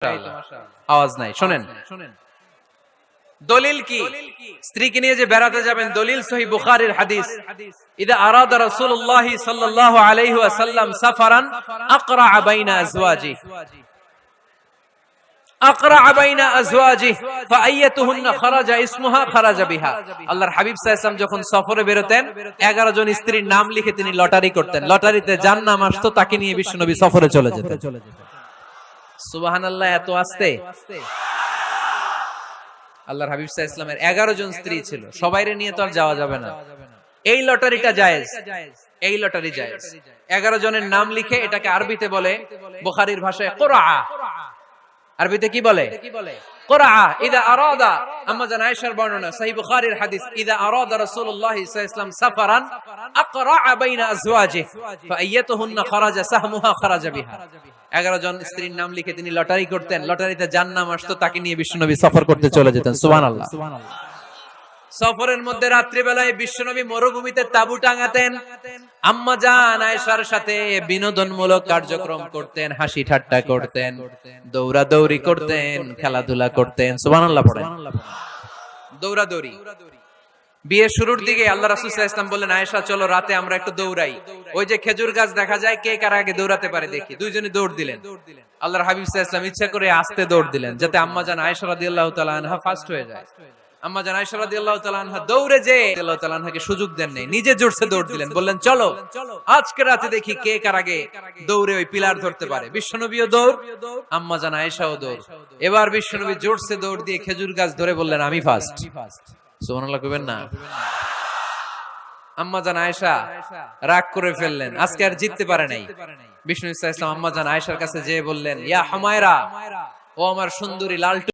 আওয়াজ নাই, শোনেন দলিল কি? স্ত্রীকে নিয়ে যে বেড়াতে যাবেন, দলিল সহিহ বুখারীর হাদিস, ইদা আরাদা রাসূলুল্লাহ সাল্লাল্লাহু আলাইহি ওয়াসাল্লাম সাফারান আকরা বাইনা আজওয়াজি ফাআইয়াতুহুন্না খারাজা ইসমুহা খারাজা বিহা। আল্লাহর হাবিব সাল্লাল্লাহু আলাইহি ওয়াসাল্লাম যখন সফরে বেরোতেন 11 জন স্ত্রীর নাম লিখে তিনি লটারি করতেন। লটারিতে যার নাম আসতো তাকে নিয়ে বিশ্বনবী সফরে চলে যেতেন। সুবহানাল্লাহ, এত আস্তে। আল্লাহর হাবিব সাল্লাল্লাহু আলাইহি ওয়াসাল্লামের 11 জন স্ত্রী ছিল, সবাইরে নিয়ে তো আর যাওয়া যাবে না। এই লটারিটা জায়েজ, এই লটারি জায়েজ। 11 জনের নাম লিখে, এটাকে আরবিতে বলে, বুখারীর ভাষায় কুরআ। আরবিতে কি বলে? কুরআ। ইদা আরাদা, আম্মা জান আয়েশার বর্ণনা, সহিহ বুখারীর হাদিস, ইদা আরাদা রাসূলুল্লাহ সাল্লাল্লাহু আলাইহি ওয়াসাল্লাম সাফারান আকরা বাইনা আজওয়াজিহি ফাআইয়াতুহুন্না খারাজা সাহমুহা খারাজা বিহা। 11 জন স্ত্রীর নাম লিখে তিনি লটারি করতেন, লটারিতে যার নাম আসতো তাকে নিয়ে বিশ্বনবী সফর করতে চলে যেতেন। সুবহানাল্লাহ। সফরের মধ্যে রাত্রি বেলায় বিশ্বনবী মরুভূমিতে তাঁবু টাঙাতেন, আম্মা জান আয়েশার সাথে বিনোদনমূলক কার্যক্রম করতেন, হাসি ঠাট্টা করতেন, দৌড়াদৌড়ি করতেন, খেলাধুলা করতেন। সুবহানাল্লাহ পড়েন। দৌড়াদৌড়ি। বিয়ের শুরুর দিকে আল্লাহ রাসূল সাল্লাল্লাহু আলাইহি ওয়াসাল্লাম বললেন, আয়েশা চলো রাতে আমরা একটু দৌড়াই, ওই যে খেজুর গাছ দেখা যায়, কে কার আগে দৌড়াতে পারে দেখি। দুইজনই দৌড় দিলেন। আল্লাহর হাবিব সাল্লাল্লাহু আলাইহি ওয়াসাল্লাম ইচ্ছা করে আস্তে দৌড় দিলেন, যাতে আম্মা জান আয়েশা রাদিয়াল্লাহু তাআলা আনহা ফার্স্ট হয়ে যায়। আম্মা জান আয়েশা রাদিয়াল্লাহু তাআলা আনহা দৌড়ে যে রাদিয়াল্লাহু তাআলা আনহাকে সুযোগ দেন নাই, নিজে জোরসে দৌড় দিলেন, বললেন চলো আজকে রাতে দেখি কে কার আগে দৌড়ে ওই পিলার ধরতে পারে। বিশ্বনবীও দৌড়, আম্মা জান আয়েশাও দৌড়। এবার বিশ্বনবী জোরসে দৌড় দিয়ে খেজুর গাছ ধরে বললেন, আমি ফার্স্ট। সুবহানাল্লাহ কইবেন না? আম্মা জান আয়েশা রাগ করে ফেললেন, আজকে আর জিততে পারে নাই। বিষ্ণু সাল্লাল্লাহু আলাইহি ওয়াসাল্লাম আম্মা জান আয়েশার কাছে যেয়ে বললেন, ইয়া হুমায়রা, ও আমার সুন্দরী লাল